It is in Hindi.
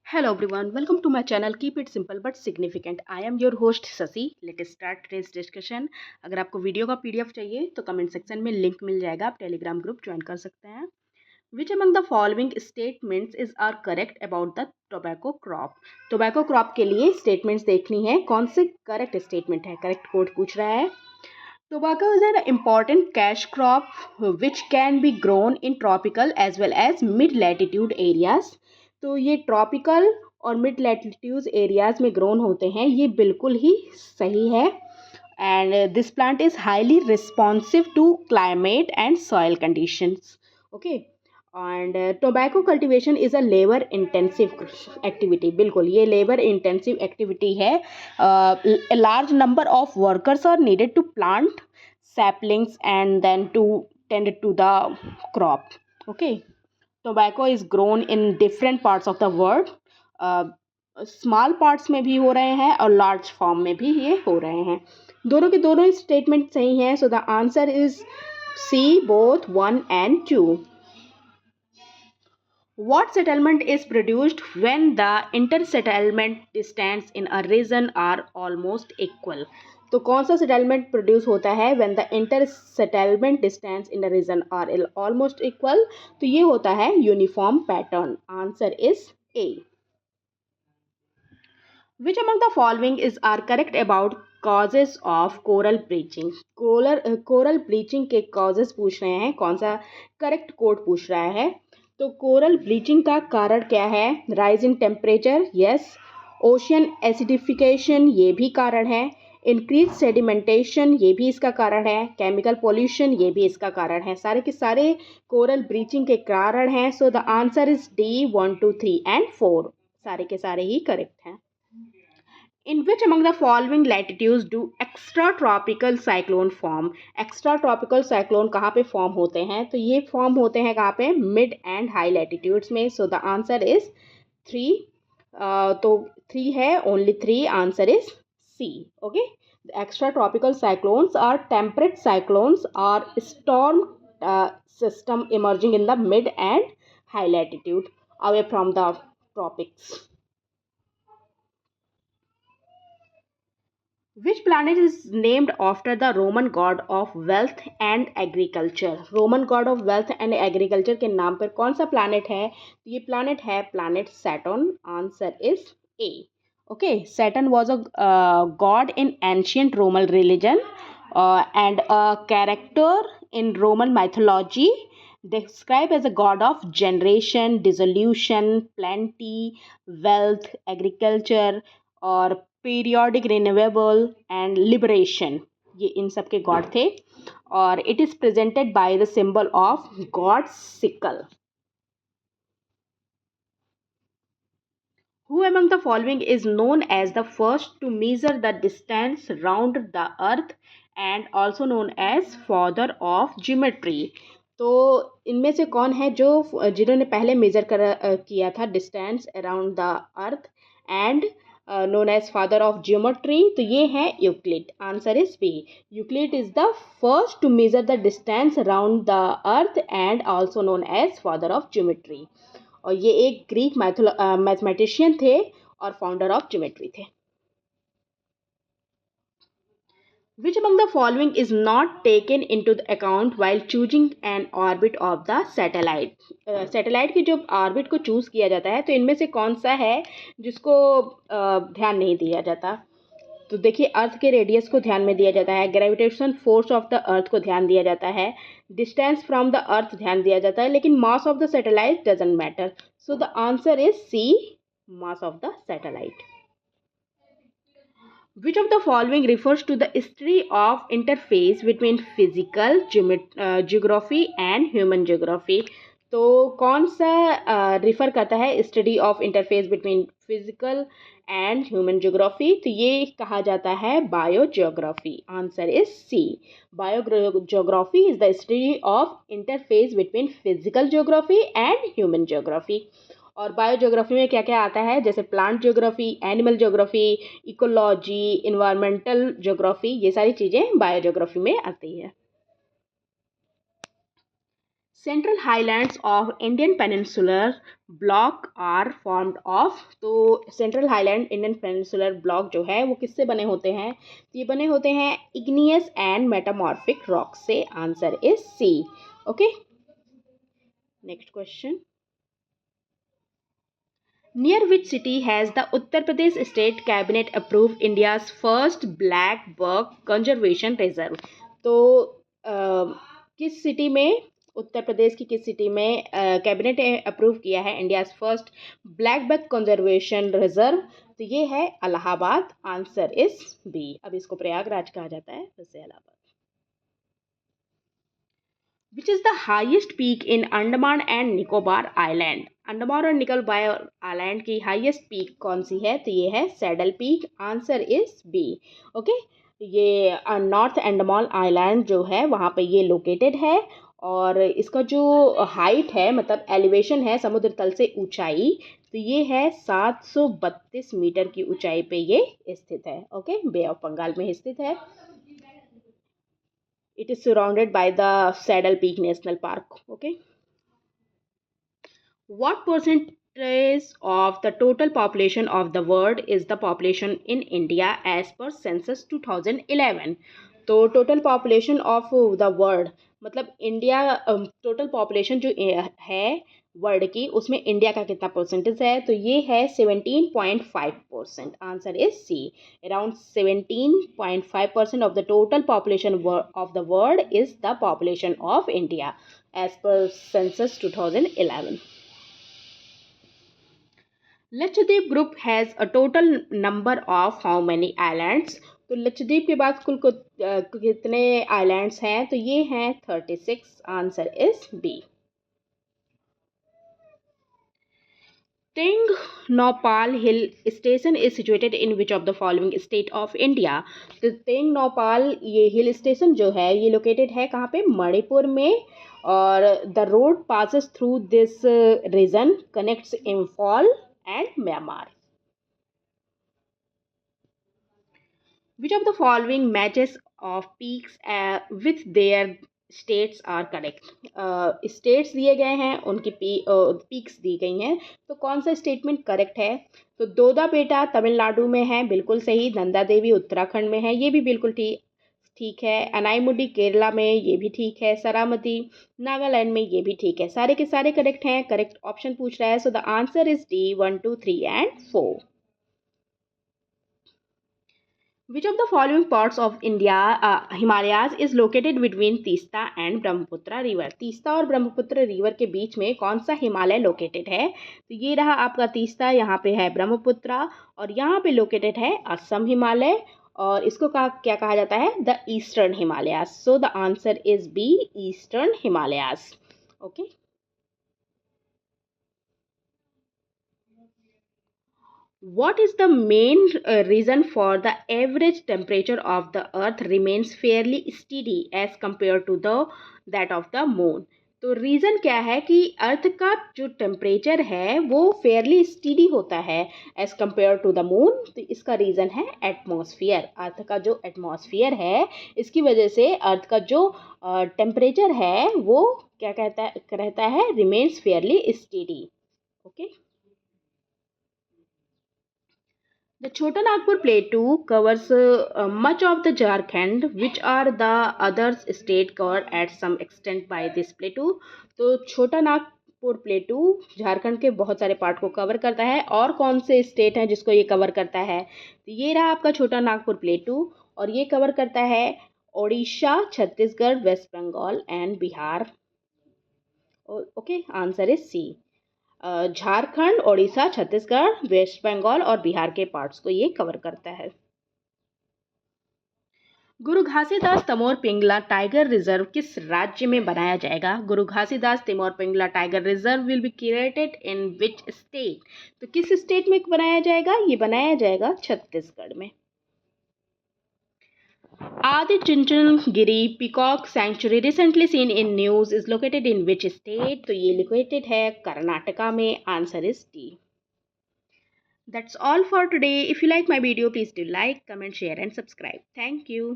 Hello everyone, welcome to my channel. Keep it simple but significant. I am your host Sasi. Let's start today's discussion. अगर आपको वीडियो का पीडीएफ चाहिए तो कमेंट सेक्शन में लिंक मिल जाएगा, आप टेलीग्राम ग्रुप ज्वाइन कर सकते हैं. Which among the following statements is are correct about the tobacco crop? Tobacco crop के लिए स्टेटमेंट्स देखनी है. कौन से करेक्ट स्टेटमेंट है? करेक्ट कोड पूछ रहा है. Tobacco is an important cash crop which can be grown in tropical as well as mid-latitude areas. तो ये ट्रॉपिकल और मिड लैटिट्यूड एरियाज में ग्रोन होते हैं, ये बिल्कुल ही सही है. And this plant is highly responsive to climate and soil conditions. Okay. And tobacco cultivation is a labour intensive activity. बिल्कुल ये लेबर इंटेंसिव एक्टिविटी है. Large number of workers are needed to plant saplings and then to tend to the crop. Okay. Tobacco is grown in different parts of the world. Small parts में भी हो रहे हैं और लार्ज फॉर्म में भी ये हो रहे हैं. दोनों के दोनों स्टेटमेंट सही हैं. So the answer is C, both 1 and 2. What settlement is produced when the inter-settlement distance in a region are almost equal? तो कौन सा सेटलमेंट प्रोड्यूस होता है when the inter settlement distance in the region are almost equal? तो ये होता है uniform pattern. Answer is A. Which among the following is are correct about causes of coral bleaching? Coral bleaching के कॉजेज पूछ रहे हैं. कौन सा करेक्ट कोड पूछ रहा है? तो कोरल ब्लीचिंग का कारण क्या है? Rise in temperature, yes. Ocean acidification, ये भी कारण है. इंक्रीज सेडिमेंटेशन, ये भी इसका कारण है. केमिकल पोल्यूशन, ये भी इसका कारण है. सारे के सारे कोरल ब्लीचिंग के कारण हैं. So the answer is D, 1, 2, 3 and 4. सारे के सारे ही करेक्ट हैं. In which among the following latitudes do extra tropical cyclone form? Extra tropical cyclone कहाँ पे फॉर्म होते हैं? तो ये फॉर्म होते हैं कहाँ पे? मिड एंड हाई लैटिट्यूड्स में. सो द आंसर इज 3. तो 3 है, only 3. Answer is C. Okay. The extratropical cyclones are temperate cyclones or storm system emerging in the mid and high latitude away from the tropics. Which planet is named after the Roman god of wealth and agriculture? Roman god of wealth and agriculture के नाम पर कौन सा planet है? ये planet है planet Saturn. Answer is A. Okay, Saturn was a god in ancient Roman religion and a character in Roman mythology, described as a god of generation, dissolution, plenty, wealth, agriculture और पीरियोडिक, रिन्यूएबल एंड लिबरेशन. ये इन सब के गॉड थे. और it is presented by the symbol of God sickle. Who among the following is known as the first to measure the distance round the earth and also known as father of geometry? तो इनमें से कौन है जो जिन्होंने पहले मेजर किया था distance around the earth and known as father of geometry? तो ये है Euclid. Answer is B. Euclid is the first to measure the distance around the earth and also known as father of geometry. और ये एक ग्रीक मैथमेटिशियन थे और फाउंडर ऑफ ज्योमेट्री थे. Which among the following is not taken into the account while choosing an orbit of the satellite? Satellite की जो ऑर्बिट को चूज़ किया जाता है तो इनमें से कौन सा है जिसको ध्यान नहीं दिया जाता? तो देखिए, अर्थ के रेडियस को ध्यान में दिया जाता है, gravitation force of the earth को ध्यान दिया जाता है, डिस्टेंस फ्रॉम द अर्थ ध्यान दिया जाता है, लेकिन mass of the satellite doesn't matter. So the answer is C, mass of the satellite. Which of the following refers to the study of interface between physical geography and human geography? तो कौन सा रिफ़र करता है study of interface between physical and human geography? तो ये कहा जाता है biogeography. Answer is C. Biogeography is the study of interface between physical geography and human geography. और बायोजियोग्राफी में क्या क्या आता है? जैसे plant geography, animal geography, ecology, environmental geography, ये सारी चीज़ें बायोजियोग्राफी में आती है. Central highlands of Indian peninsular block are formed of. तो central highland Indian peninsular block जो है वो किससे बने होते हैं? तो ये बने होते हैं इग्नियस एंड मेटामॉर्फिक रॉक से। Answer is C. Okay, next question. Near which city has the Uttar Pradesh State Cabinet approved India's first black buck conservation reserve? तो किस सिटी में, उत्तर प्रदेश की किस सिटी में कैबिनेट अप्रूव किया है India's first black buck conservation reserve? तो ये है इलाहाबाद। Answer is B. अब इसको प्रयागराज कहा जाता है, वैसे Allahabad. Which is the highest peak in Andaman and Nicobar Island? Andaman और निकोबार आइलैंड की हाईएस्ट पीक कौन सी है? तो ये है saddle peak. Answer is B. Okay, ये नॉर्थ अंडमान आइलैंड जो है वहाँ पे ये लोकेटेड है, और इसका जो हाइट है, मतलब एलिवेशन है समुद्र तल से ऊंचाई, तो ये है 732 मीटर की ऊंचाई पे ये स्थित है। ओके, बे ऑफ बंगाल में स्थित है। It is surrounded by the Saddle Peak National Park. Okay. What percentage of the total population of the world is the population in India as per census 2011? तो total population of the world, मतलब इंडिया टोटल पॉपुलेशन जो है वर्ल्ड की, उसमें इंडिया का कितना परसेंटेज है? तो ये है 17.5%। Answer is C. Around 17.5% of the total population of the world is the population of India as per census 2011। Lakshadweep group has a total number of how many islands? तो लक्षद्वीप के बाद कुल कितने आइलैंड्स हैं? तो ये हैं 36। Answer is B. Tengnopal Hill Station is situated in which of the following state of India? तो टेंगनोपाल ये हिल स्टेशन जो है ये लोकेटेड है कहाँ पे? मणिपुर में। और the road passes through this region, connects Imphal and Myanmar. Which of the following matches of peaks with their states are correct? States दिए गए हैं, उनकी पीक्स दी गई हैं, तो कौन सा स्टेटमेंट करेक्ट है? तो दोदा बेटा तमिलनाडु में है, बिल्कुल सही। नंदा देवी उत्तराखंड में है, ये भी बिल्कुल ठीक है। अनाईमुडी केरला में, ये भी ठीक है। सरामती नागालैंड में, ये भी ठीक है। सारे के सारे करेक्ट हैं। करेक्ट ऑप्शन पूछ रहा है, सो the answer is D 1, 2, 3 and 4। Which of the following parts of India, Himalayas, is located between Teesta and Brahmaputra river? Teesta और ब्रह्मपुत्र रिवर के बीच में कौन सा हिमालय लोकेटेड है? तो ये रहा आपका तीस्ता, यहाँ पे है ब्रह्मपुत्र, और यहाँ पे लोकेटेड है असम हिमालय, और इसको क्या कहा जाता है? The eastern Himalayas. So the answer is B, eastern Himalayas. Okay, what is the main reason for the average temperature of the earth remains fairly steady as compared to the that of the moon? तो रीज़न क्या है कि अर्थ का जो टेम्परेचर है वो फेयरली स्टीडी होता है as compared to the moon? तो इसका रीज़न है एटमॉस्फेयर। अर्थ का जो एटमॉस्फेयर है, इसकी वजह से अर्थ का जो टेम्परेचर है वो क्या रहता है? Remains Fairlie steady. Okay, the Chota Nagpur Plateau covers much of the Jharkhand, which are the other state covered at some extent by this plateau? तो छोटा नागपुर प्लेटू झारखंड के बहुत सारे पार्ट को कवर करता है, और कौन से स्टेट हैं जिसको ये कवर करता है? तो ये रहा आपका छोटा नागपुर प्लेटू, और ये कवर करता है Odisha, Chhattisgarh, West Bengal and Bihar. Okay, answer is C. Jharkhand, Odisha, Chhattisgarh, West Bengal और बिहार के पार्ट्स को ये कवर करता है। गुरु घासीदास तमोर पिंगला टाइगर रिजर्व किस राज्य में बनाया जाएगा? Guru Ghasidas Tamor Pingla tiger reserve will be created in which state? तो किस स्टेट में बनाया जाएगा? ये बनाया जाएगा छत्तीसगढ़ में। Adi Chunchandgiri Peacock Sanctuary recently seen in news is located in which state? तो ये located है कर्नाटका में। Answer is D. That's all for today. If you like my video, please do like, comment, share and subscribe. Thank you.